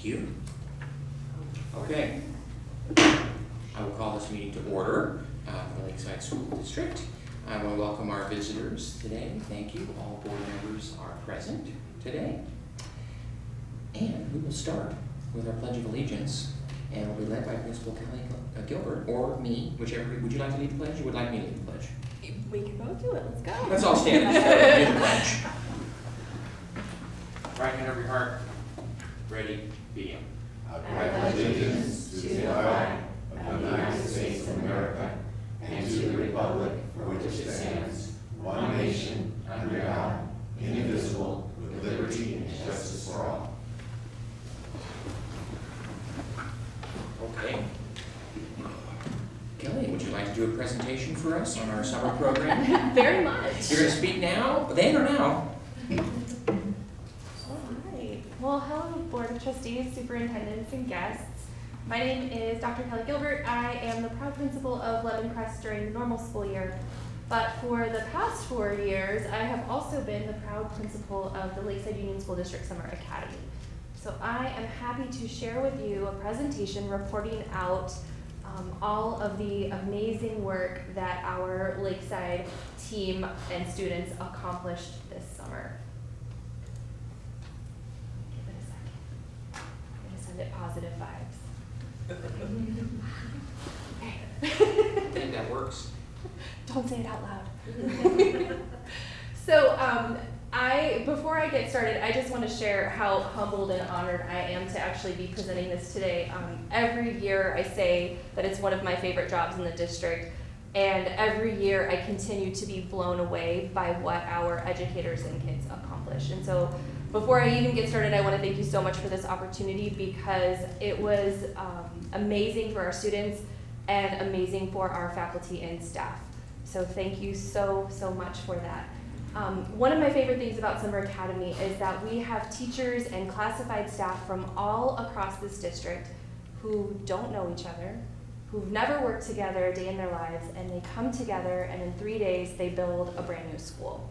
Thank you. Okay. I will call this meeting to order for the Lakeside School District. I want to welcome our visitors today. Thank you. All board members are present today. And we will start with our Pledge of Allegiance, and it will be led by Principal Kelly Gilbert, or me, whichever. Would you like to lead the pledge, or would like me to lead the pledge? We can both do it. Let's go. Let's all stand and do the pledge. Right hand over your heart. Ready, begin. I pledge allegiance to the flag of the United States of America and to the republic for which it stands, one nation, under God, indivisible, with liberty and justice for all. Okay. Kelly, would you like to do a presentation for us on our summer program? Very much. You're going to speak now, then or now? All right. Well, hello, Board of Trustees, Superintendents, and guests. My name is Dr. Kelly Gilbert. I am the proud principal of Lemon Crest during the normal school year. But for the past 4 years, I have also been the proud principal of the Lakeside Union School District Summer Academy. So I am happy to share with you a presentation reporting out all of the amazing work that our Lakeside team and students accomplished this summer. Give it a second. I'm going to send it positive vibes. Okay. I think that works. Don't say it out loud. So, before I get started, I just want to share how humbled and honored I am to actually be presenting this today. Every year I say that it's one of my favorite jobs in the district, and every year I continue to be blown away by what our educators and kids accomplish. And so before I even get started, I want to thank you so much for this opportunity, because it was amazing for our students and amazing for our faculty and staff. So thank you so much for that. One of my favorite things about Summer Academy is that we have teachers and classified staff from all across this district who don't know each other, who've never worked together a day in their lives, and they come together and in 3 days they build a brand new school.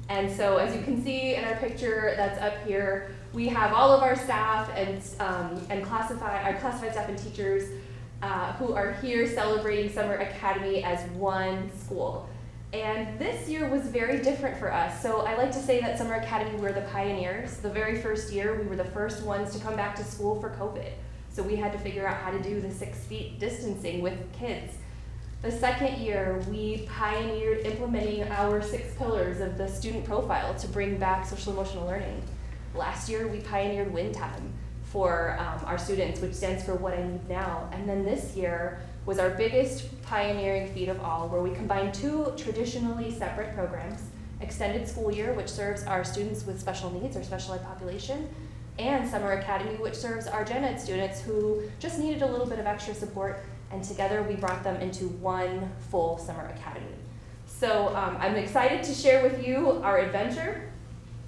And so as you can see in our picture that's up here, we have all of our staff and classified staff and teachers who are here celebrating Summer Academy as one school. And this year was very different for us. So I like to say that Summer Academy, we're the pioneers. The very first year, we were the first ones to come back to school for COVID. So we had to figure out how to do the 6 feet distancing with kids. The second year, we pioneered implementing our 6 pillars of the student profile to bring back social emotional learning. Last year, we pioneered Win Time for our students, which stands for What I Need Now. And then this year was our biggest pioneering feat of all, where we combined 2 traditionally separate programs: Extended School Year, which serves our students with special needs or special ed population, and Summer Academy, which serves our gen ed students who just needed a little bit of extra support, and together we brought them into one full Summer Academy. So I'm excited to share with you our adventure.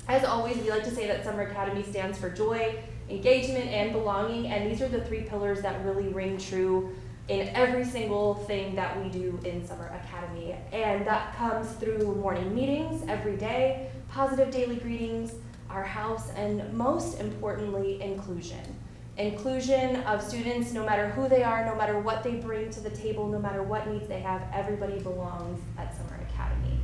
As always, we like to say that Summer Academy stands for joy, engagement, and belonging, and these are the 3 pillars that really ring true in every single thing that we do in Summer Academy. And that comes through morning meetings every day, positive daily greetings, our house, and most importantly, inclusion. Inclusion of students, no matter who they are, no matter what they bring to the table, no matter what needs they have, everybody belongs at Summer Academy.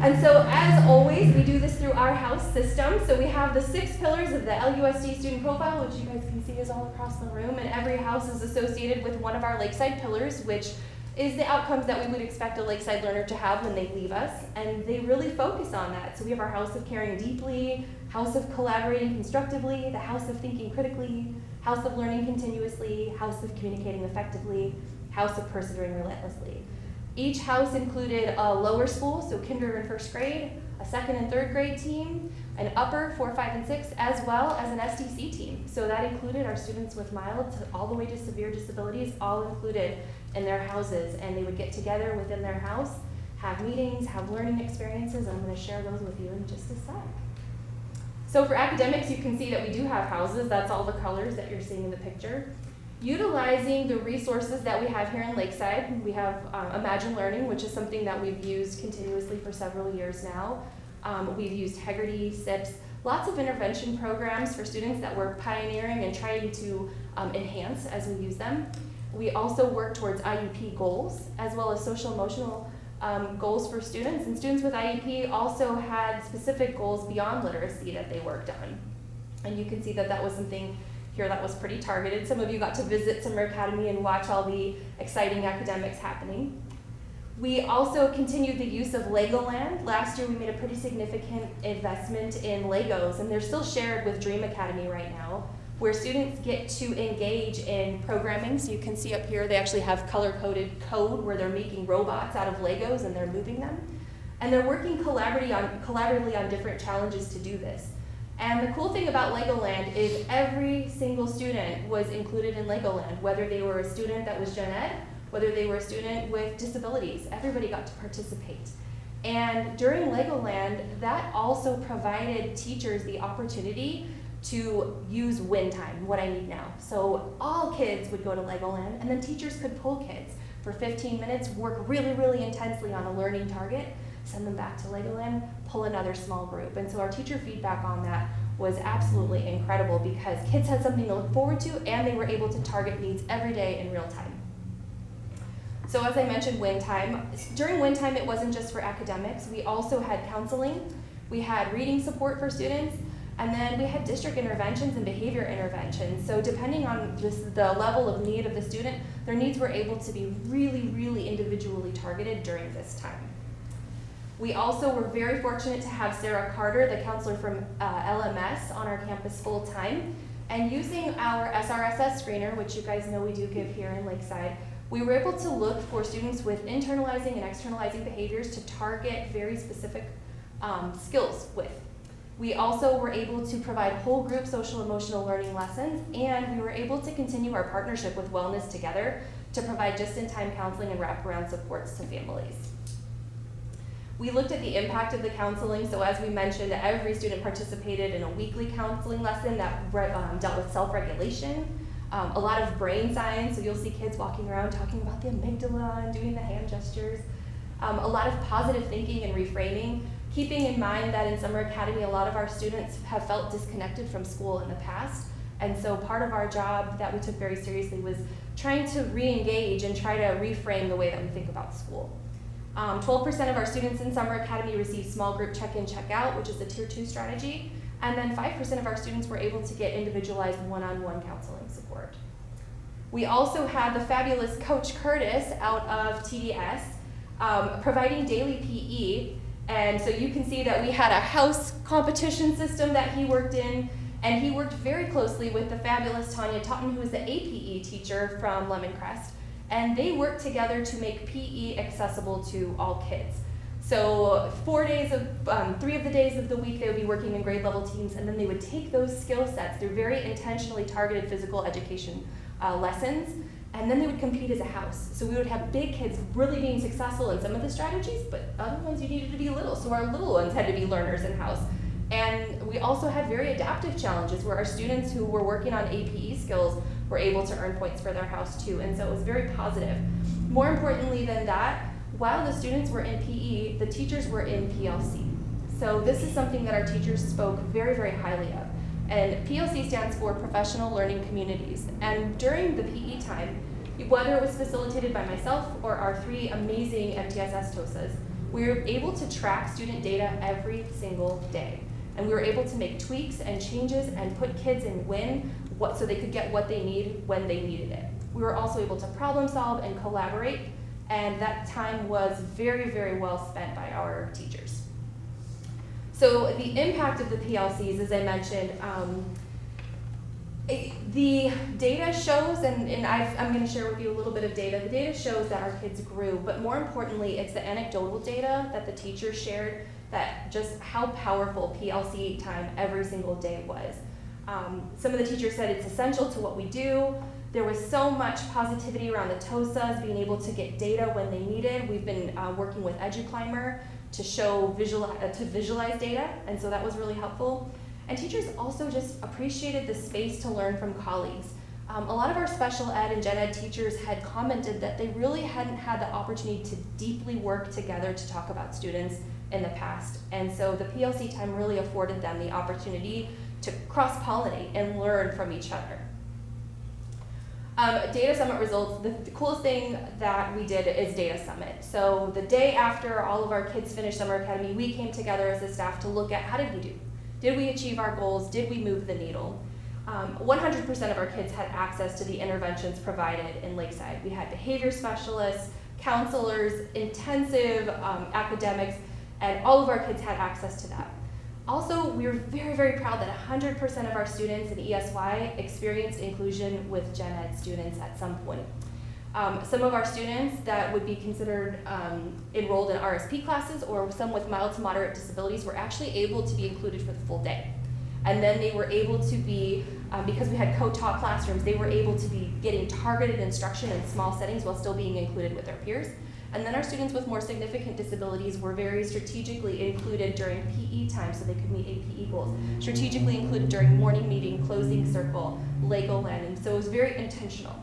And so, as always, we do this through our house system. So we have the 6 pillars of the LUSD student profile, which you guys can see is all across the room, and every house is associated with one of our Lakeside pillars, which is the outcomes that we would expect a Lakeside learner to have when they leave us, and they really focus on that. So we have our house of caring deeply, house of collaborating constructively, the house of thinking critically, house of learning continuously, house of communicating effectively, house of persevering relentlessly. Each house included a lower school, so kinder and first grade, a 2nd and 3rd grade team, an upper 4, 5, and 6, as well as an SDC team. So that included our students with mild to all the way to severe disabilities, all included in their houses. And they would get together within their house, have meetings, have learning experiences, and I'm going to share those with you in just a sec. So for academics, you can see that we do have houses. That's all the colors that you're seeing in the picture. Utilizing the resources that we have here in Lakeside, we have Imagine Learning, which is something that we've used continuously for several years now. We've used Heggerty, SIPS, lots of intervention programs for students that we're pioneering and trying to enhance as we use them. We also work towards IEP goals as well as social emotional goals for students, and students with IEP also had specific goals beyond literacy that they worked on. And you can see that that was something here that was pretty targeted. Some of you got to visit Summer Academy and watch all the exciting academics happening. We also continued the use of Legoland. Last year we made a pretty significant investment in Legos, and they're still shared with Dream Academy right now, where students get to engage in programming. So you can see up here they actually have color-coded code where they're making robots out of Legos and they're moving them. And they're working collaboratively on different challenges to do this. And the cool thing about Legoland is every single student was included in Legoland, whether they were a student that was gen ed, whether they were a student with disabilities. Everybody got to participate. And during Legoland, that also provided teachers the opportunity to use win time, what I need now. So all kids would go to Legoland, and then teachers could pull kids for 15 minutes, work really, really intensely on a learning target, send them back to Legoland, pull another small group. And so our teacher feedback on that was absolutely incredible because kids had something to look forward to and they were able to target needs every day in real time. So as I mentioned, win time. During win time, it wasn't just for academics. We also had counseling, we had reading support for students, and then we had district interventions and behavior interventions. So depending on the level of need of the student, their needs were able to be really, really individually targeted during this time. We also were very fortunate to have Sarah Carter, the counselor from LMS, on our campus full time. And using our SRSS screener, which you guys know we do give here in Lakeside, we were able to look for students with internalizing and externalizing behaviors to target very specific skills with. We also were able to provide whole group social emotional learning lessons, and we were able to continue our partnership with Wellness Together to provide just-in-time counseling and wraparound supports to families. We looked at the impact of the counseling, so as we mentioned, every student participated in a weekly counseling lesson that dealt with self-regulation, a lot of brain science, so you'll see kids walking around talking about the amygdala and doing the hand gestures, a lot of positive thinking and reframing, keeping in mind that in Summer Academy, a lot of our students have felt disconnected from school in the past, and so part of our job that we took very seriously was trying to re-engage and try to reframe the way that we think about school. 12% of our students in Summer Academy received small group check-in, check-out, which is the Tier 2 strategy, and then 5% of our students were able to get individualized one-on-one counseling support. We also had the fabulous Coach Curtis out of TDS providing daily PE, and so you can see that we had a house competition system that he worked in, and he worked very closely with the fabulous Tanya Totten, who is the APE teacher from Lemon Crest, and they worked together to make PE accessible to all kids. So 3 of the days of the week, they would be working in grade level teams, and then they would take those skill sets through very intentionally targeted physical education lessons, and then they would compete as a house. So we would have big kids really being successful in some of the strategies, but other ones you needed to be little, so our little ones had to be learners in house. And we also had very adaptive challenges where our students who were working on APE skills were able to earn points for their house too, and so it was very positive. More importantly than that, while the students were in PE, the teachers were in PLC. So this is something that our teachers spoke very, very highly of. And PLC stands for Professional Learning Communities. And during the PE time, whether it was facilitated by myself or our 3 amazing MTSS TOSAs, we were able to track student data every single day. And we were able to make tweaks and changes and put kids in so they could get what they need when they needed it. We were also able to problem solve and collaborate, and that time was very, very well spent by our teachers. So the impact of the PLCs, as I mentioned, the data shows, and I'm going to share with you a little bit of data. The data shows that our kids grew, but more importantly, it's the anecdotal data that the teachers shared that just how powerful PLC time every single day was. Some of the teachers said it's essential to what we do. There was so much positivity around the TOSAs, being able to get data when they needed. We've been working with EduClimber to visualize data, and so that was really helpful. And teachers also just appreciated the space to learn from colleagues. A lot of our special ed and gen ed teachers had commented that they really hadn't had the opportunity to deeply work together to talk about students in the past. And so the PLC time really afforded them the opportunity to cross-pollinate and learn from each other. Data Summit results, the coolest thing that we did is Data Summit. So the day after all of our kids finished Summer Academy, we came together as a staff to look at how did we do? Did we achieve our goals? Did we move the needle? 100% of our kids had access to the interventions provided in Lakeside. We had behavior specialists, counselors, intensive academics, and all of our kids had access to that. Also, we were very, very proud that 100% of our students in ESY experienced inclusion with gen ed students at some point. Some of our students that would be considered enrolled in RSP classes or some with mild to moderate disabilities were actually able to be included for the full day. And then they were able to be, because we had co-taught classrooms, they were able to be getting targeted instruction in small settings while still being included with their peers. And then our students with more significant disabilities were very strategically included during PE time so they could meet APE goals. Strategically included during morning meeting, closing circle, Legoland, and so it was very intentional.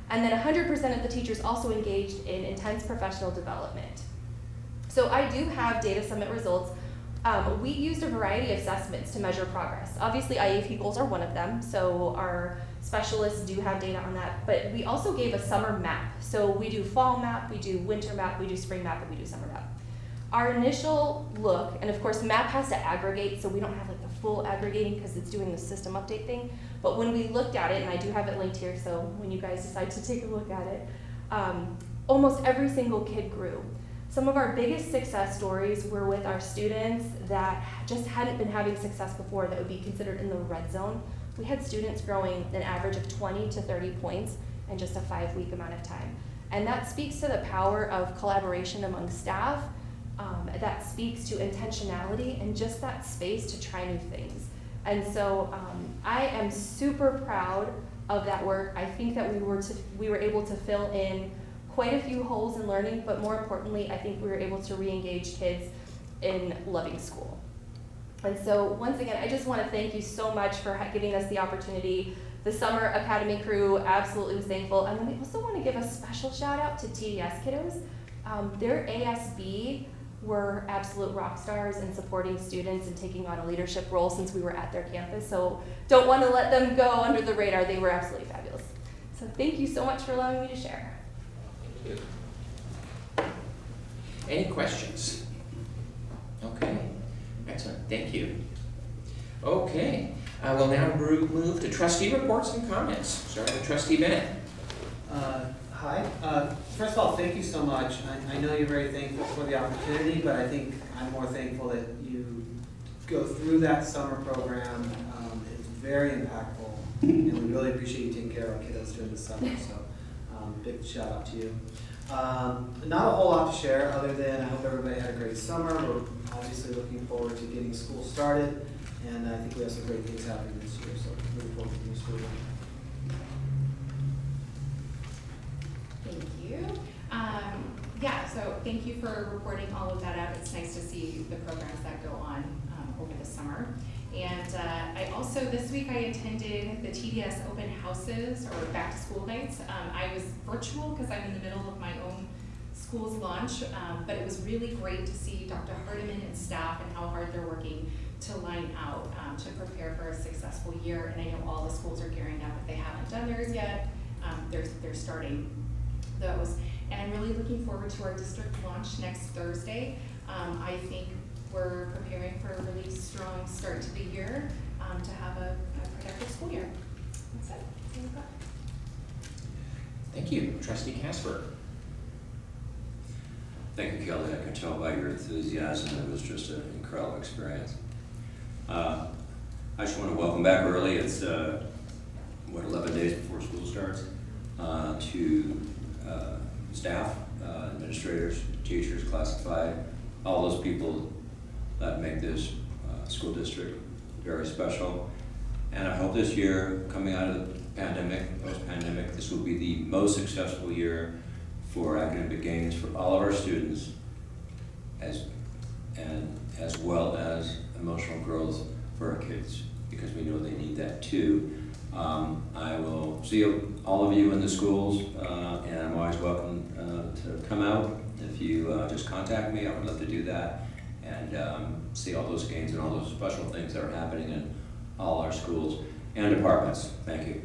And then 100% of the teachers also engaged in intense professional development. So I do have Data Summit results. We used a variety of assessments to measure progress. Obviously, IEP goals are one of them, so our specialists do have data on that, but we also gave a summer map. So we do fall map, we do winter map, we do spring map, and we do summer map. Our initial look, and of course map has to aggregate, so we don't have like the full aggregating because it's doing the system update thing, but when we looked at it, and I do have it linked here, so when you guys decide to take a look at it, almost every single kid grew. Some of our biggest success stories were with our students that just hadn't been having success before that would be considered in the red zone. We had students growing an average of 20 to 30 points in just a 5-week amount of time. And that speaks to the power of collaboration among staff. That speaks to intentionality and just that space to try new things. And so I am super proud of that work. I think that we were able to fill in quite a few holes in learning, but more importantly, I think we were able to re-engage kids in loving school. And so once again, I just want to thank you so much for giving us the opportunity. The Summer Academy crew absolutely was thankful. And then we also want to give a special shout out to TDS kiddos. Their ASB were absolute rock stars in supporting students and taking on a leadership role since we were at their campus. So don't want to let them go under the radar. They were absolutely fabulous. So thank you so much for allowing me to share. Thank you. Any questions? Okay, excellent, thank you. Okay, we'll now move to trustee reports and comments. Starting with Trustee Bennett. Hi. First of all, thank you so much. I know you're very thankful for the opportunity, but I think I'm more thankful that you go through that summer program. It's very impactful, and we really appreciate you taking care of our kiddos during the summer. So, big shout out to you. Not a whole lot to share other than I hope everybody had a great summer. We're obviously looking forward to getting school started, and I think we have some great things happening this year. So, looking forward to the new school year. Thank you. So thank you for reporting all of that out. It's nice to see the programs that go on over the summer. And I also, this week I attended the TDS open houses or back to school nights. I was virtual because I'm in the middle of my own school's launch, but it was really great to see Dr. Hardiman and staff and how hard they're working to line out to prepare for a successful year. And I know all the schools are gearing up. If they haven't done theirs yet, they're starting those. And I'm really looking forward to our district launch next Thursday. I think we're preparing for a really strong start to the year to have a productive school year. That's it. That's all I've got. Thank you. Trustee Casper. Thank you, Kelly. I can tell by your enthusiasm it was just an incredible experience. I just want to welcome back early. It's 11 days before school starts to staff, administrators, teachers, classified, all those people that make this school district very special. And I hope this year, coming out of the pandemic, post-pandemic, this will be the most successful year for academic gains for all of our students, as well as emotional growth for our kids, because we know they need that too. I will see all of you in the schools, and I'm always welcome to come out. If you just contact me, I would love to do that. and see all those gains and all those special things that are happening in all our schools and departments. Thank you.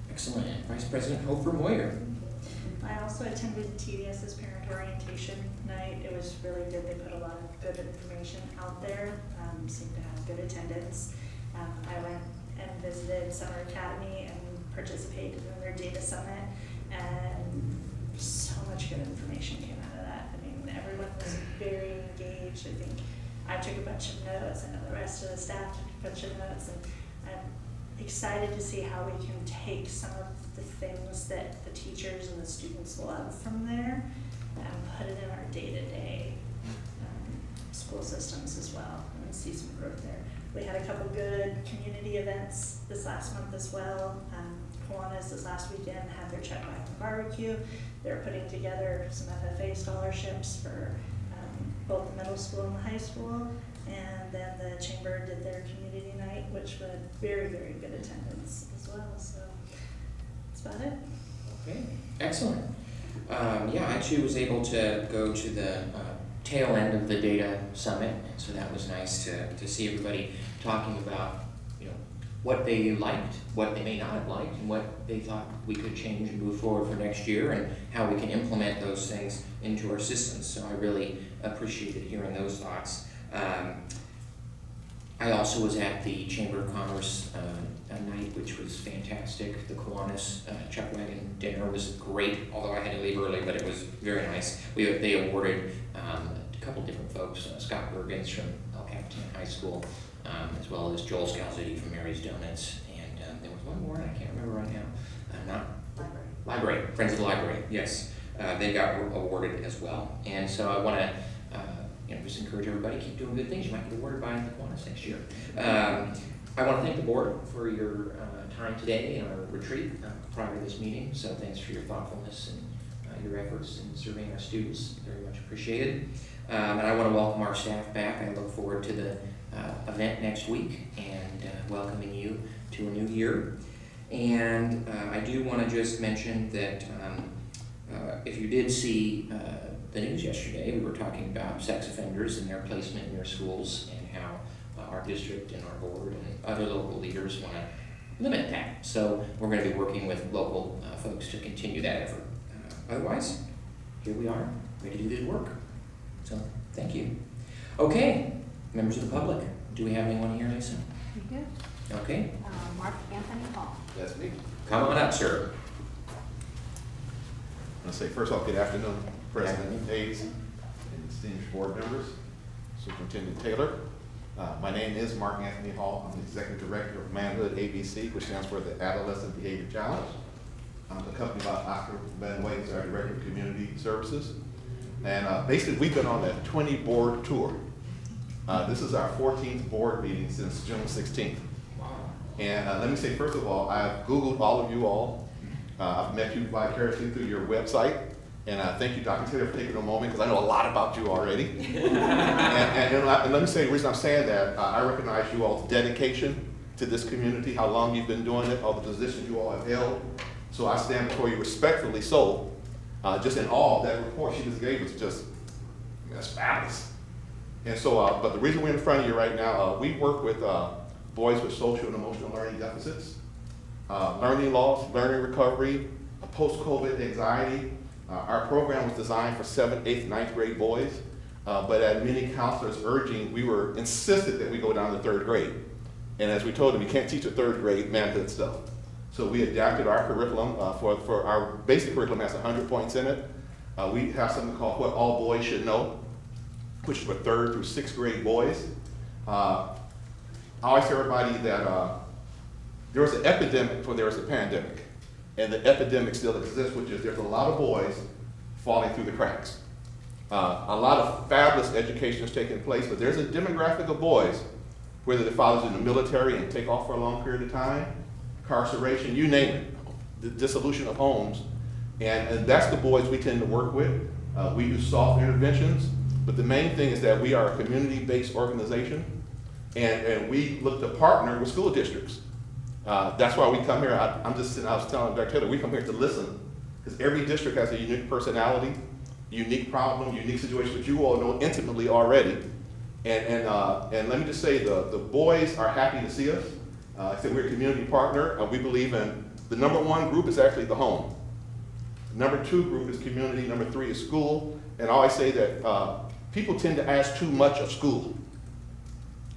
Excellent. Vice President Hofer Moyer. I also attended TDS's parent orientation night. It was really good. They put a lot of good information out there, seemed to have good attendance. I went and visited Summer Academy and participated in their data summit, and so much good information came out of that. I mean, everyone was very engaged. I think I took a bunch of notes. I know the rest of the staff took a bunch of notes, and I'm excited to see how we can take some of the things that the teachers and the students love from there and put it in our day-to-day school systems as well, and see some growth there. We had a couple good community events this last month as well. Kiwanis this last weekend had their Check Back and Barbecue. They're putting together some FFA scholarships for both the middle school and the high school. And then the chamber did their community night, which was very, very good attendance as well. So that's about it. Okay, excellent. Yeah, I too was able to go to the tail end of the data summit, and so that was nice to see everybody talking about, you know, what they liked, what they may not have liked, and what they thought we could change and move forward for next year, and how we can implement those things into our systems. So I really appreciated hearing those thoughts. I also was at the Chamber of Commerce night, which was fantastic. The Kiwanis Chuck Wagon dinner was great, although I had to leave early, but it was very nice. They awarded a couple different folks, Scott Bergens from El Capitan High School, as well as Joel Scalzitti from Mary's Donuts, and there was one more, and I can't remember right now. Library, Friends of the Library, yes. They got awarded as well. And so I want to just encourage everybody, keep doing good things. You might get awarded by the Kiwanis next year. I want to thank the board for your time today in our retreat prior to this meeting. So thanks for your thoughtfulness and your efforts in serving our students. Very much appreciated. And I want to welcome our staff back. I look forward to the event next week and welcoming you to a new year. And I do want to just mention that if you did see the news yesterday, we were talking about sex offenders and their placement in their schools, and how our district and our board and other local leaders want to limit that. So we're going to be working with local folks to continue that effort. Otherwise, here we are, ready to do the work. So thank you. Okay, members of the public, do we have anyone here, Lisa? We do. Okay. Mark Anthony Hall. That's me. Come on up, sir. I want to say first off, good afternoon, President Hayes and distinguished board members, Superintendent Taylor. My name is Mark Anthony Hall. I'm the Executive Director of Manhood ABC, which stands for the Adolescent Behavior Challenge. I'm accompanied by Oscar Van Ways, our Director of Community Services. And basically, we've been on a 20 board tour. This is our 14th board meeting since June 16th. And let me say, first of all, I've Googled all of you all. I've met you vicariously through your website. And thank you, Dr. Taylor, for taking a moment, because I know a lot about you already. and let me say, the reason I'm saying that, I recognize you all's dedication to this community, how long you've been doing it, all the positions you all have held. So I stand before you respectfully so, just in awe. That report she just gave us just, that's fabulous. And so, but the reason we're in front of you right now, we work with boys with social and emotional learning deficits, learning loss, learning recovery, post-COVID anxiety. Our program was designed for 7th, 8th, 9th grade boys, but at many counselors urging, we were insisted that we go down to 3rd grade. And as we told them, you can't teach a 3rd grade manhood stuff. So we adapted our curriculum for our basic curriculum has 100 points in it. We have something called What All Boys Should Know, which is for 3rd through 6th grade boys. I always tell everybody that there was an epidemic before there was a pandemic. And the epidemic still exists, which is there's a lot of boys falling through the cracks. A lot of fabulous education is taking place, but there's a demographic of boys, whether the father's in the military and take off for a long period of time, incarceration, you name it, the dissolution of homes. And that's the boys we tend to work with. We do soft interventions, but the main thing is that we are a community-based organization, and we look to partner with school districts. That's why we come here. I was telling Dr. Taylor, we come here to listen, because every district has a unique personality. unique problem, unique situation that you all know intimately already. And let me just say, the boys are happy to see us. I said we're a community partner. We believe in the number one group is actually the home. Number two group is community. Number three is school. And I always say that people tend to ask too much of school.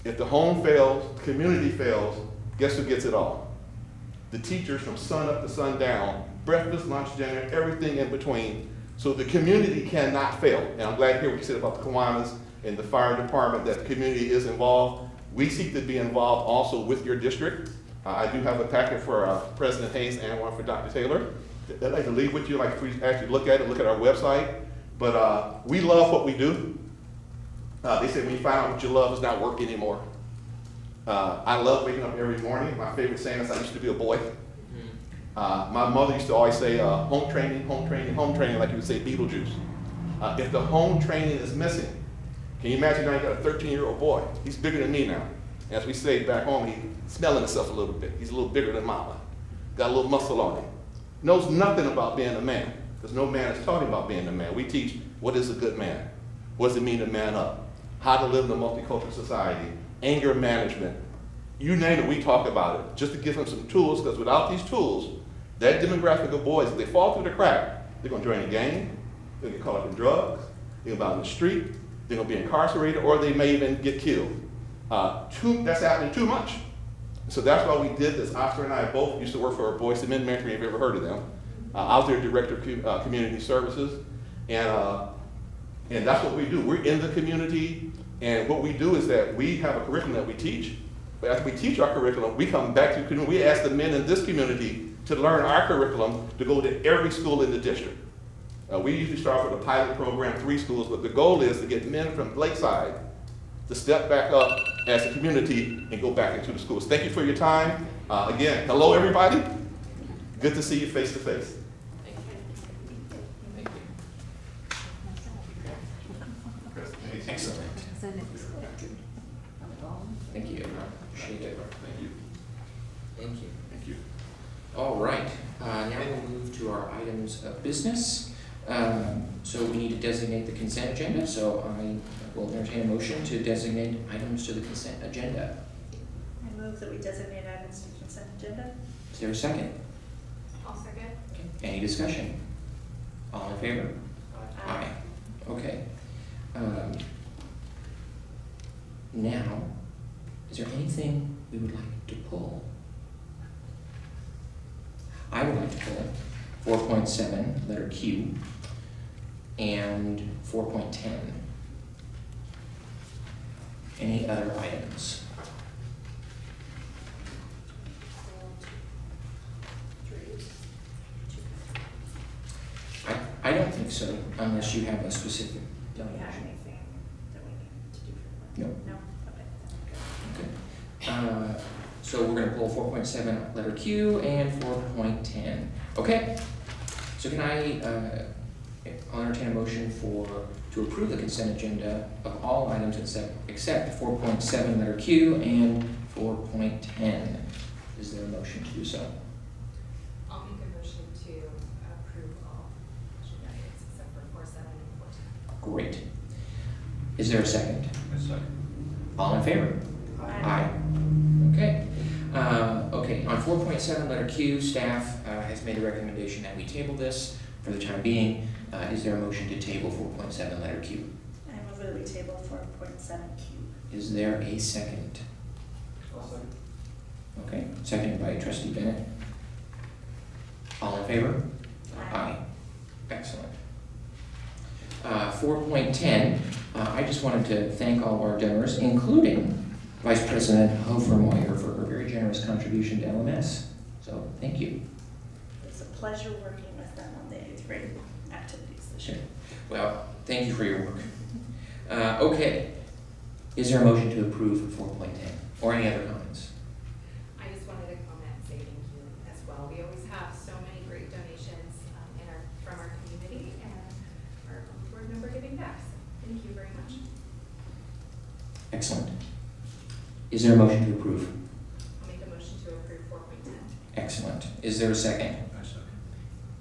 If the home fails, community fails, guess who gets it all? The teachers from sun up to sundown, breakfast, lunch, dinner, everything in between. So the community cannot fail. And I'm glad to hear what you said about the Kiwanis and the fire department, that the community is involved. We seek to be involved also with your district. I do have a packet for President Hayes and one for Dr. Taylor. I'd like to leave with you, like, if we actually look at it, look at our website. But we love what we do. They say when you find out what you love, it's not work anymore. I love waking up every morning. My favorite saying is I used to be a boy. My mother used to always say home training, home training, home training, like you would say Beetlejuice. If the home training is missing, can you imagine now you got a 13-year-old boy? He's bigger than me now. As we say back home, he's smelling himself a little bit. He's a little bigger than mama. Got a little muscle on him. Knows nothing about being a man, because no man is talking about being a man. We teach what is a good man. What does it mean to man up? How to live in a multicultural society, anger management. You name it, we talk about it, just to give them some tools, because without these tools, that demographic of boys, if they fall through the crack, they're going to join a gang, they'll get caught up in drugs, they'll be out in the street, they're going to be incarcerated, or they may even get killed. That's happening too much. So that's why we did this. Oscar and I both used to work for Boys to Men Mentoring, if you've ever heard of them. I was their director of community services, and that's what we do. We're in the community, and what we do is that we have a curriculum that we teach, but after we teach our curriculum, we come back to the community. We ask the men in this community to learn our curriculum to go to every school in the district. We usually start with a pilot program, 3 schools, but the goal is to get men from Lakeside to step back up as a community and go back into the schools. Thank you for your time. Again, hello everybody. Good to see you face to face. Thank you. Excellent. Thank you. Appreciate it. Thank you. Thank you. Thank you. All right. Now we'll move to our items of business. So we need to designate the consent agenda. So I will entertain a motion to designate items to the consent agenda. I move that we designate items to consent agenda. Is there a second? I'll second. Okay. Any discussion? All in favor? Aye. Okay. Now, is there anything we would like to pull? I would like to pull 4.7, letter Q, and 4.10. Any other items? I don't think so, unless you have a specific Do we have donation. anything that we need to do for that? No. No? Okay. Okay. So we're gonna pull 4.7, letter Q, and 4.10. Okay. So can I'll entertain a motion to approve the consent agenda of all items except 4.7, letter Q, and 4.10. Is there a motion to do so? I'll make a motion to approve all agenda items except for 4.7 and 4.10. Great. Is there a second? A second. All in favor? Aye. Okay. Okay, on 4.7, letter Q, staff has made a recommendation that we table this for the time being. Is there a motion to table 4.7, letter Q? I move that we table 4.7Q. Is there a second? Okay, seconded by Trustee Bennett. All in favor? Aye. Excellent. 4.10, I just wanted to thank all of our donors, including Vice President Hofer Moyer, for her very generous contribution to LMS. So, thank you. It's a pleasure working with them on the 8th grade activities this year. Well, thank you for your work. Okay, is there a motion to approve 4.10, or any other comments? I just wanted to comment and say thank you as well. We always have so many great donations from our community and our board member giving back. So thank you very much. Excellent. Is there a motion to approve? I'll make a motion to approve 4.10. Excellent. Is there a second? A second.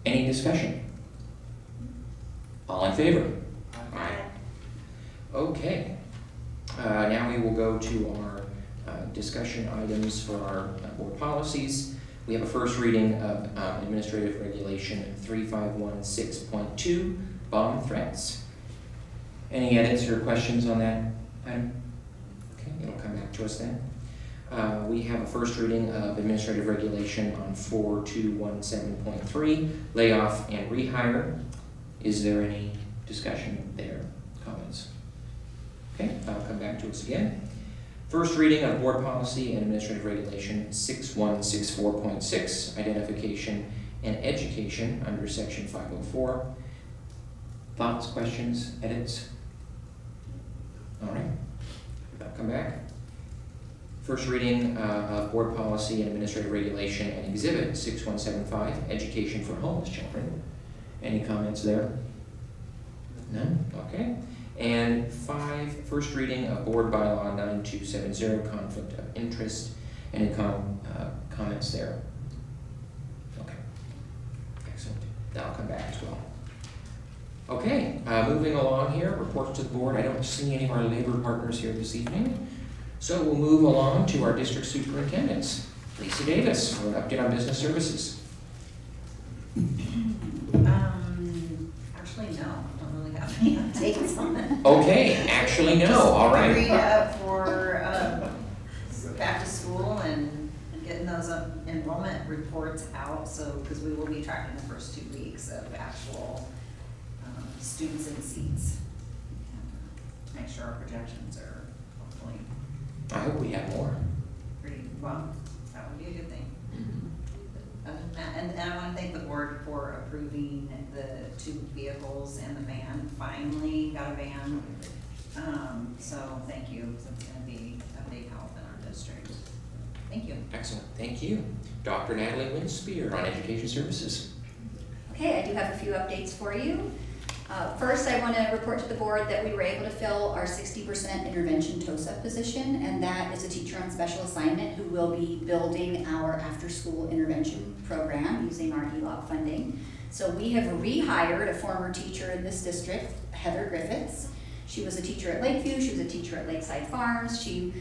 Any discussion? All in favor? Aye. Okay. Now we will go to our discussion items for our board policies. We have a first reading of Administrative Regulation 3516.2, bomb threats. Any edits or questions on that item? Okay, it'll come back to us then. We have a first reading of Administrative Regulation on 4217.3, layoff and rehire. Is there any discussion there, comments? Okay, that'll come back to us again. First reading of Board Policy and Administrative Regulation 6164.6, identification and education under Section 504. Thoughts, questions, edits? All right, that'll come back. First reading of Board Policy and Administrative Regulation and Exhibit 6175, education for homeless children. Any comments there? None? Okay. And 5, first reading of Board Bylaw 9270, conflict of interest. Any comments there? Okay. Excellent. That'll come back as well. Okay, moving along here, reports to the board. I don't see any of our labor partners here this evening. So we'll move along to our district superintendents. Lisa Davis for an update on business services. Actually, no, I don't really have any updates on it. Okay, actually no, all right. Read up for back to school and getting those enrollment reports out, so, because we will be tracking the first 2 weeks of actual students in seats. Make sure our projections are hopefully I hope we have more. pretty, well, that would be a good thing. Other than that, and I want to thank the board for approving the 2 vehicles and the van. Finally got a van. So thank you. So it's going to be a big help in our district. Thank you. Excellent, thank you. Dr. Natalie Winspear on Education Services. Okay, I do have a few updates for you. First, I want to report to the board that we were able to fill our 60% intervention TOSA position, and that is a teacher on special assignment who will be building our after-school intervention program using our ELOC funding. So we have rehired a former teacher in this district, Heather Griffiths. She was a teacher at Lakeview, she was a teacher at Lakeside Farms, she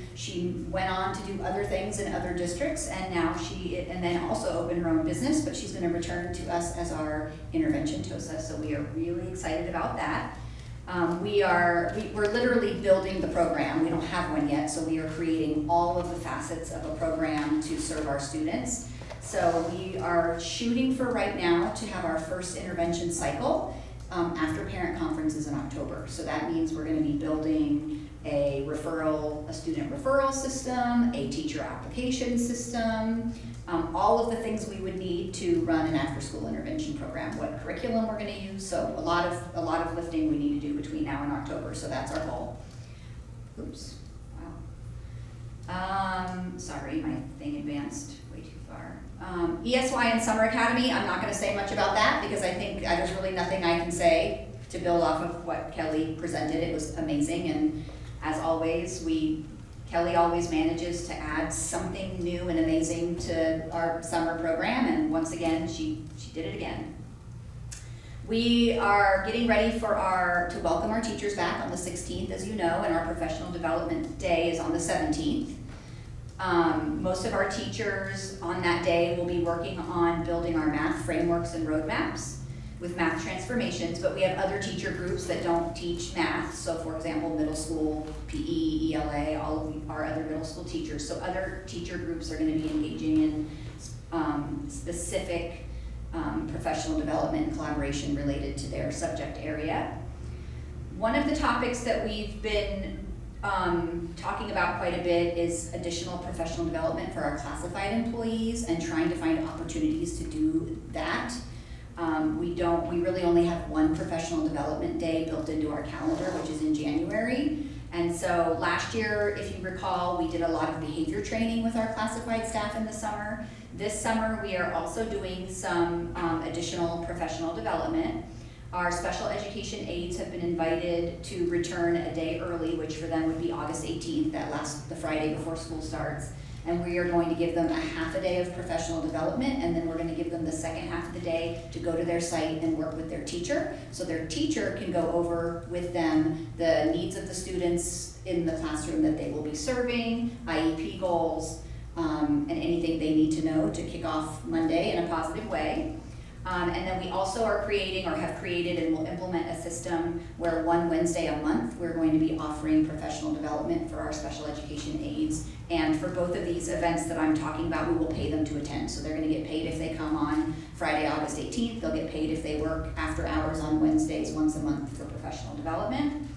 went on to do other things in other districts, and now and then also opened her own business, but she's gonna return to us as our intervention TOSA, so we are really excited about that. We're literally building the program, we don't have one yet, so we are creating all of the facets of a program to serve our students. So we are shooting for right now to have our first intervention cycle after parent conferences in October. So that means we're going to be building a student referral system, a teacher application system, all of the things we would need to run an after-school intervention program, what curriculum we're going to use. So a lot of lifting we need to do between now and October. So that's our goal. Oops. Wow. Sorry, my thing advanced way too far. ESY and Summer Academy, I'm not going to say much about that because I think there's really nothing I can say to build off of what Kelly presented. It was amazing, and as always, Kelly always manages to add something new and amazing to our summer program, and once again, she did it again. We are getting ready to welcome our teachers back on the 16th, as you know, and our professional development day is on the 17th. Most of our teachers on that day will be working on building our math frameworks and roadmaps with math transformations, but we have other teacher groups that don't teach math. So for example, middle school, PE, ELA, all of our other middle school teachers. So other teacher groups are going to be engaging in specific professional development and collaboration related to their subject area. One of the topics that we've been talking about quite a bit is additional professional development for our classified employees and trying to find opportunities to do that. We really only have one professional development day built into our calendar, which is in January. And so last year, if you recall, we did a lot of behavior training with our classified staff in the summer. This summer, we are also doing some additional professional development. Our special education aides have been invited to return a day early, which for them would be August 18th, the Friday before school starts. And we are going to give them a half a day of professional development, and then we're gonna give them the second half of the day to go to their site and work with their teacher. So their teacher can go over with them the needs of the students in the classroom that they will be serving, IEP goals, and anything they need to know to kick off Monday in a positive way. And then we also are creating or have created and will implement a system where one Wednesday a month, we're going to be offering professional development for our special education aides. And for both of these events that I'm talking about, we will pay them to attend. So they're gonna get paid if they come on Friday, August 18th. They'll get paid if they work after hours on Wednesdays once a month for professional development.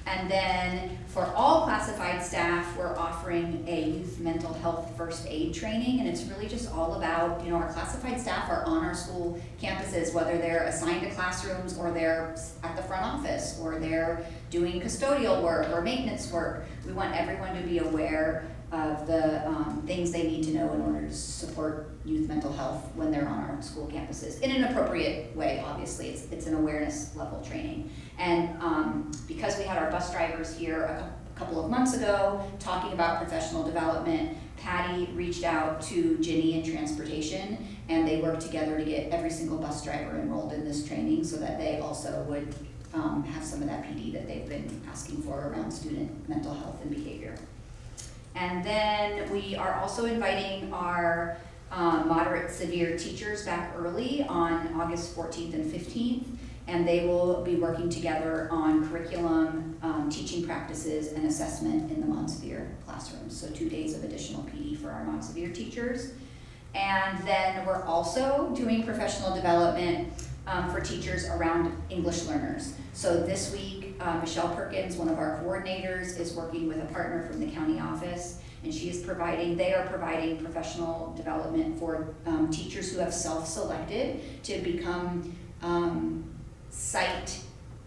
And then for all classified staff, we're offering a youth mental health first aid training, and it's really just all about, our classified staff are on our school campuses, whether they're assigned to classrooms or they're at the front office or they're doing custodial work or maintenance work. We want everyone to be aware of the things they need to know in order to support youth mental health when they're on our school campuses in an appropriate way. Obviously, it's an awareness level training. And because we had our bus drivers here a couple of months ago talking about professional development, Patty reached out to Ginny in transportation, and they worked together to get every single bus driver enrolled in this training so that they also would have some of that PD that they've been asking for around student mental health and behavior. And then we are also inviting our moderate severe teachers back early on August 14th and 15th, and they will be working together on curriculum, teaching practices, and assessment in the non-severe classrooms. So 2 days of additional PD for our non-severe teachers. And then we're also doing professional development for teachers around English learners. So this week, Michelle Perkins, one of our coordinators, is working with a partner from the county office, and they are providing professional development for teachers who have self-selected to become site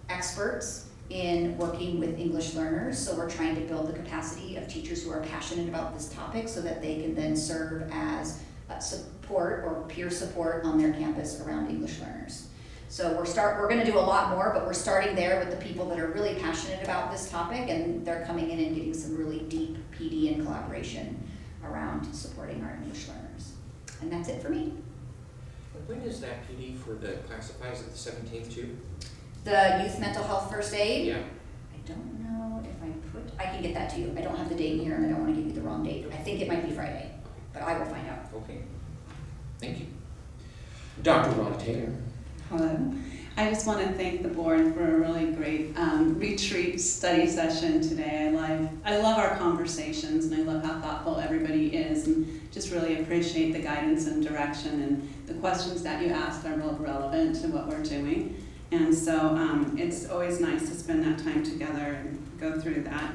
experts in working with English learners. So we're trying to build the capacity of teachers who are passionate about this topic so that they can then serve as support or peer support on their campus around English learners. So we're gonna do a lot more, but we're starting there with the people that are really passionate about this topic, and they're coming in and getting some really deep PD and collaboration around supporting our English learners. And that's it for me. When is that PD for the classifieds at the 17th too? The youth mental health first aid? Yeah. I don't know if I can get that to you. I don't have the date here and I don't wanna give you the wrong date. I think it might be Friday, but I will find out. Okay. Thank you. Dr. Ron Taylor. Hello. I just want to thank the board for a really great retreat study session today. I love our conversations, and I love how thoughtful everybody is, and just really appreciate the guidance and direction, and the questions that you asked are real relevant to what we're doing. And so it's always nice to spend that time together and go through that.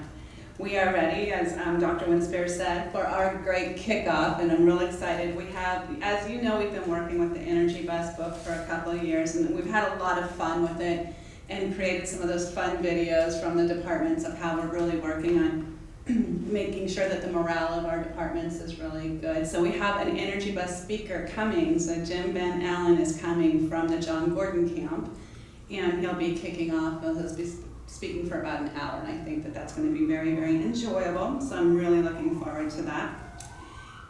We are ready, as Dr. Winspear said, for our great kickoff, and I'm real excited. We have, as you know, we've been working with the Energy Bus book for a couple of years, and we've had a lot of fun with it and created some of those fun videos from the departments of how we're really working on making sure that the morale of our departments is really good. So we have an Energy Bus speaker coming. So Jim Van Allen is coming from the John Gordon camp, and he'll be kicking off. He'll be speaking for about an hour, and I think that that's going to be very, very enjoyable. So I'm really looking forward to that.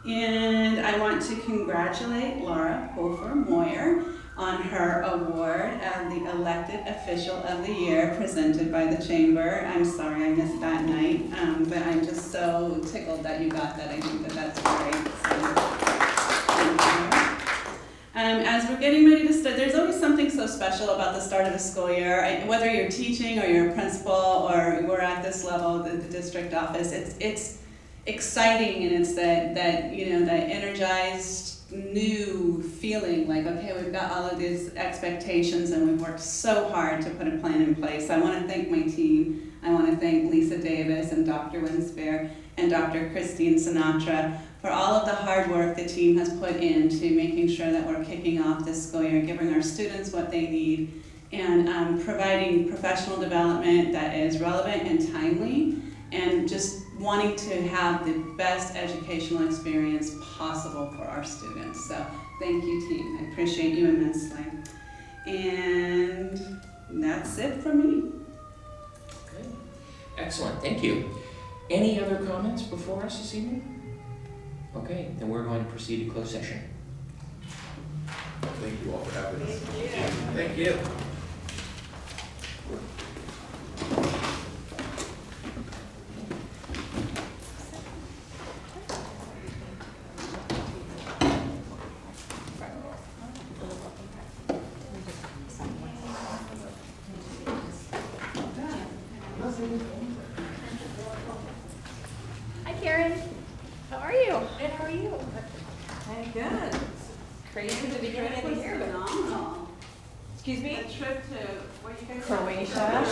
And I want to congratulate Laura Hofer-Moyer on her award as the elected official of the year presented by the chamber. I'm sorry I missed that night, but I'm just so tickled that you got that. I think that that's great. So, thank you. As we're getting ready to start, there's always something so special about the start of the school year. Whether you're teaching or you're a principal or we're at this level, the district office, it's exciting, and it's that energized new feeling like, okay, we've got all of these expectations and we've worked so hard to put a plan in place. I want to thank my team. I want to thank Lisa Davis and Dr. Winspear and Dr. Christine Sinatra for all of the hard work the team has put into making sure that we're kicking off this school year, giving our students what they need, and providing professional development that is relevant and timely, and just wanting to have the best educational experience possible for our students. So thank you, team. I appreciate you immensely. And that's it for me. Okay. Excellent, thank you. Any other comments before us this evening? Okay, then we're going to proceed to closed session. Thank you all for having us. Thank you. Hi Karen, how are you? And how are you? I'm good. It's crazy the beginning of the year, but Phenomenal. excuse me? trip to, what you guys? Croatia.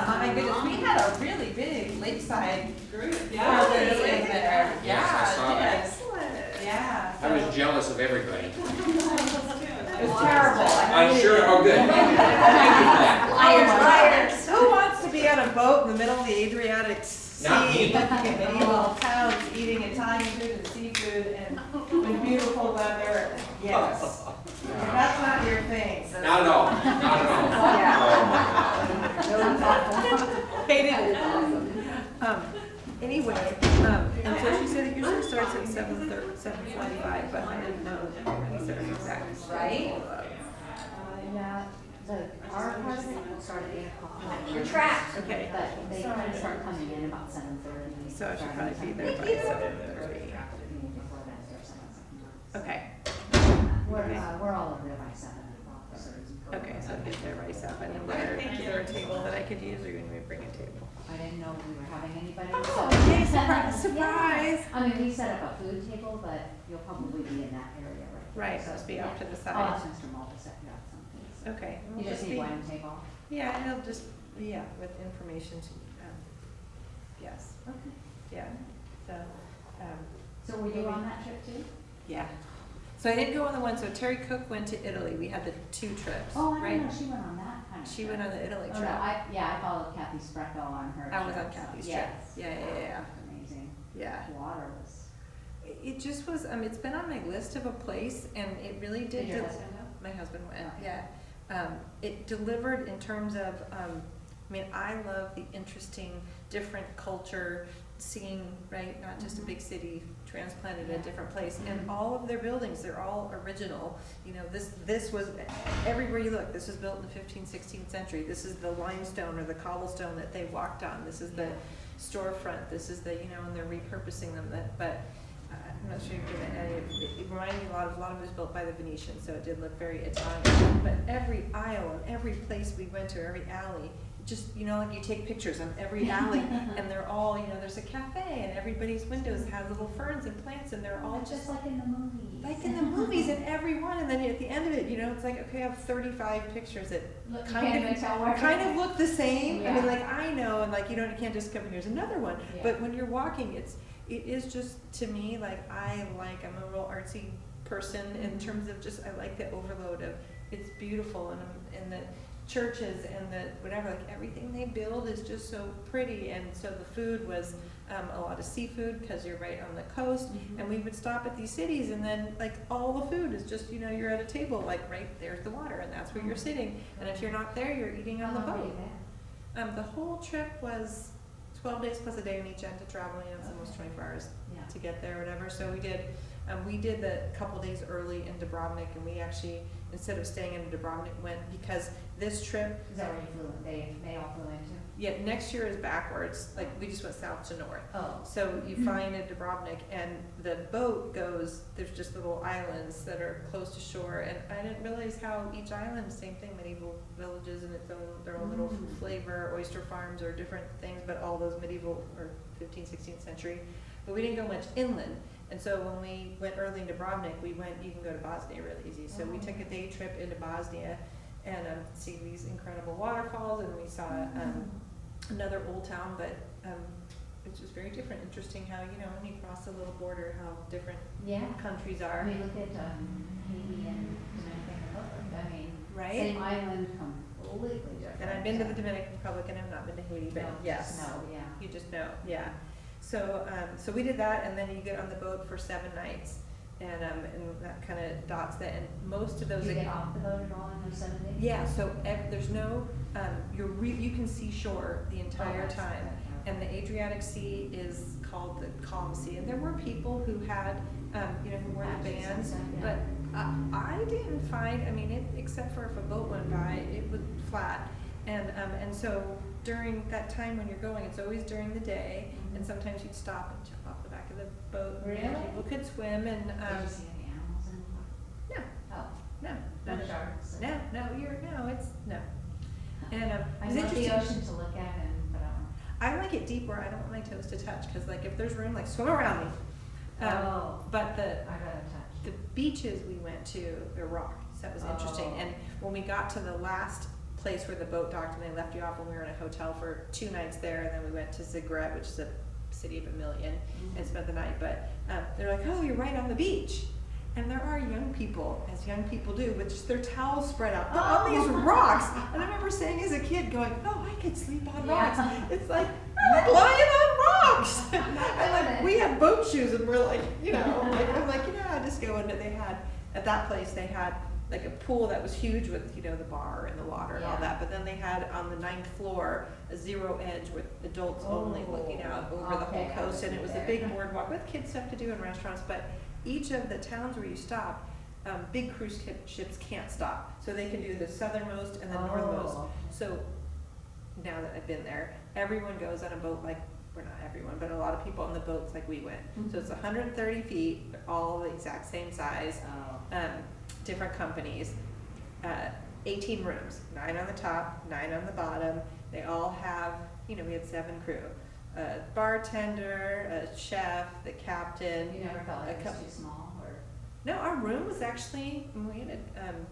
Oh my goodness, we had a really big lakeside Yeah. party in there. Yes, I saw that. Excellent. Yeah. I was jealous of everybody. It was terrible. I'm sure, oh, good. Liars. Who wants to be on a boat in the middle of the Adriatic Sea, Not me. looking at medieval towns, eating Italian food and seafood and with beautiful weather? Yes. If that's not your thing. So Not at all, not at all. Yeah. Hated it. Anyway, and so she said it usually starts at 7:45, but I didn't know when he said it exactly. Right? Yeah, our part of it will start at 8 o'clock. You're trapped. Okay. But they kind of start coming in about 7:30. So I should probably be there by 7:30. Okay. We're all over there by 7 o'clock. So Okay, so I'll be there by 7. And is there a table that I could use, or you need me to bring a table? I didn't know we were having anybody. Oh, so- yay, surprise, surprise. Yeah. I mean, we set up a food table, but you'll probably be in that area, right? Right, so just be off to the I'll side. ask Mr. Mull to set you up something. So Okay. You we'll just need be- one table? Yeah, and it'll just, yeah, with information to, yes, Okay. yeah, so, So were you on that trip too? yeah. So I didn't go on the one, so Terry Cook went to Italy, we had the 2 trips, Oh, I right? didn't know she went on that kind of She trip. went on the Italy Oh, trip. no, I followed Kathy Spreco on her. I was on trip, so- Kathy's trip. Yes. Yeah. Amazing. Yeah. Water was. It just was, it's been on my list of a place, and it really did. Did your husband go? My husband went, Okay. yeah. It delivered in terms of, I mean, I love the interesting, different culture, seeing, right, not just a big city transplanted in a different place. And all of their buildings, they're all original. You know, this was, everywhere you look, this was built in the 15th, 16th century. This is the limestone or the cobblestone that they walked on. This is the storefront. This is the, you know, and they're repurposing them. But I'm not sure you've been at any of it. It reminded me a lot of it was built by the Venetians, so it did look very Italian. But every aisle and every place we went to, every alley, just, you know, like you take pictures on every alley, and they're all, you know, there's a cafe, and everybody's windows have little ferns and plants, and they're all Just like in the movies. like in the movies, and every one, and then at the end of it, you know, it's like, okay, I have 35 pictures that Look, you kind can't of even tell where. kind of look the same. I mean, Yeah. like, I know, and like, you know, you can't just come, here's another one. Yeah. But when you're walking, it is just, to me, like, I'm a real artsy person in terms of just, I like the overload of, it's beautiful, and the churches and the whatever, like, everything they build is just so pretty. And so the food was a lot of seafood, because you're right on the coast. And we would stop at these cities, and then, like, all the food is just, you know, you're at a table, like, right there's the water, and that's where you're sitting. And if you're not there, you're eating on the How long were boat. you there? The whole trip was 12 days plus a day on each end to travel, you know, it's almost 24 hours Yeah. to get there or whatever. So we did the couple days early in Dubrovnik, and we actually, instead of staying in Dubrovnik, went, because this trip, Is that where you flew in? They all flew into? yeah, next year is backwards, like, we just went south to north. Oh. So you find in Dubrovnik, and the boat goes, there's just little islands that are close to shore, and I didn't realize how each island, same thing, medieval villages in its own, their own little flavor, oyster farms or different things, but all those medieval or 15th, 16th century. But we didn't go much inland, and so when we went early in Dubrovnik, you can go to Bosnia really easy. So we took a day trip into Bosnia and see these incredible waterfalls, and we saw another old town, but it's just very different. Interesting how, you know, when you cross the little border, how different Yeah. countries I are. mean, look at Haiti and Dominican Republic. I mean, Right? same island, completely different. And I've been to the Dominican Republic, and I've not been to Haiti, but No, yes. just no, yeah. You just know, yeah. So, so we did that, and then you get on the boat for 7 nights, and that kind of dots that, and most of those. Did you get off the boat at all in those 7 days? Yeah, so there's no, you can see shore the entire that's time. good, and the Adriatic Sea is called the Calm Sea. And there were people who had, you know, who wore the bands, but I didn't find, I mean, except for if a boat went by, it was flat. And so during that time when you're going, it's always during the day, and sometimes you'd stop and jump off the back of the boat. And Really? people could swim, and Did you see any animals in the no, Oh, no, no sharks? no. And I it's love the interesting. ocean to look at and, but I like it deep where I don't want my toes to touch, because like if there's room, like swim around me. Oh. But I gotta touch. the beaches we went to, they're rock, so that was interesting. Oh. And when we got to the last place where the boat docked and they left you off when we were in a hotel for 2 nights there, and then we went to Zagreb, which is a city of 1 million, and spent the night. But they're like, oh, you're right on the beach. And there are young people, as young people do, with just their towels spread out on these rocks. And I remember saying as a kid, going, oh, I could sleep on rocks. It's like, I'm like lying on rocks. And like, we had boat shoes, and we're like, you know, like, I'm like, you know, I just go into, they had, at that place, they had like a pool that was huge with, you know, the bar and the water and all that. But then they had on the 9th floor, a zero edge with adults only looking out over the whole coast. And it was a big boardwalk with kids stuff to do in restaurants. But each of the towns where you stop, big cruise ships can't stop. So they can do the southernmost and the northernmost. So now that I've been there, everyone goes on a boat, like, well, not everyone, but a lot of people on the boats like we went. So it's 130 feet, they're all the exact same size, different companies, 18 rooms, 9 on the top, 9 on the bottom. They all have, you know, we had 7 crew. A bartender, a chef, the captain. You never felt like it was too small, or? No, our room was actually, we had a, I don't know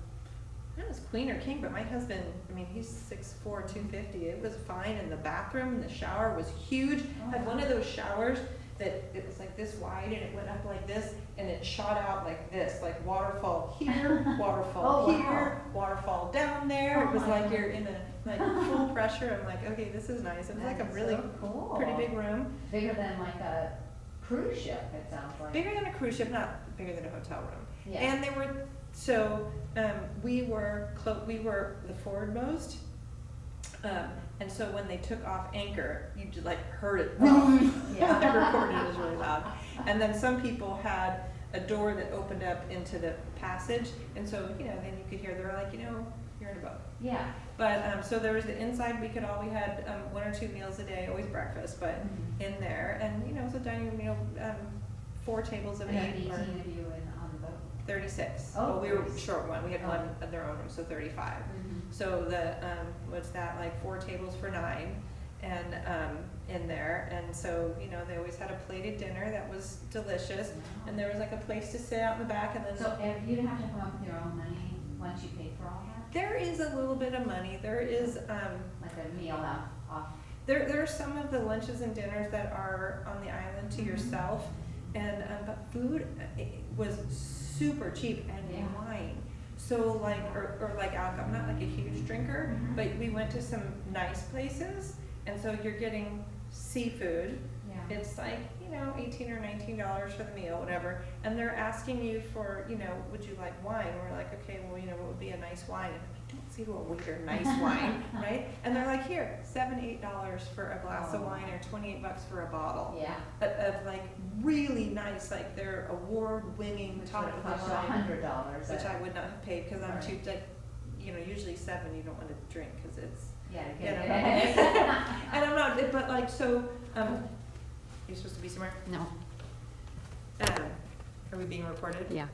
if it was queen or king, but my husband, I mean, he's 6'4", 250. It was fine, and the bathroom and the shower was huge. Had one of those showers that it was like this wide, and it went up like this, and it shot out like this, like waterfall here, waterfall here, waterfall down there. It was like you're in a like full pressure. I'm like, okay, this is nice. It was like a really cool. pretty big room. Bigger than like a cruise ship, it sounds like. Bigger than a cruise ship, not bigger than a hotel room. Yeah. And they were, so we were the forwardmost. And so when they took off anchor, you just like heard it. Yeah. The recording was really loud. And then some people had a door that opened up into the passage, and so, you know, then you could hear, they were like, you know, you're in a boat. Yeah. But so there was the inside, we had 1 or 2 meals a day, always breakfast, but in there, and you know, it was a dining room, you know, 4 tables of 8 And 18 or of you on the boat. 36. Oh, Well, we were 36. short one, we had one of their own room, so 35. So the, what's that, like 4 tables for 9, and in there, and so, you know, they always had a plated dinner that was delicious, and there was like a place to sit out in the back, and then. So if you didn't have to come up with your own money once you paid for all that? There is a little bit of money, there is, Like a meal off? There are some of the lunches and dinners that are on the island to yourself, and but food it was super cheap, and wine. So like, or like alcohol, I'm not like a huge drinker, but we went to some nice places, and so you're getting seafood. Yeah. It's like, you know, $18 or $19 for the meal, whatever, and they're asking you for, you know, would you like wine? We're like, okay, well, you know, what would be a nice wine? And I don't say to a waiter, nice wine, right? And they're like, here, $7, $8 for a glass of wine, or $28 for a bottle. Yeah. Of like really nice, like their award-winning top of the Cost line, $100. which I would not have paid, because I'm Right. too, like, you know, usually 7 you don't want to drink, because it's, Yeah, you know, okay. and I'm not, but like, so, you're supposed to be somewhere? No. Are we being recorded? Yeah.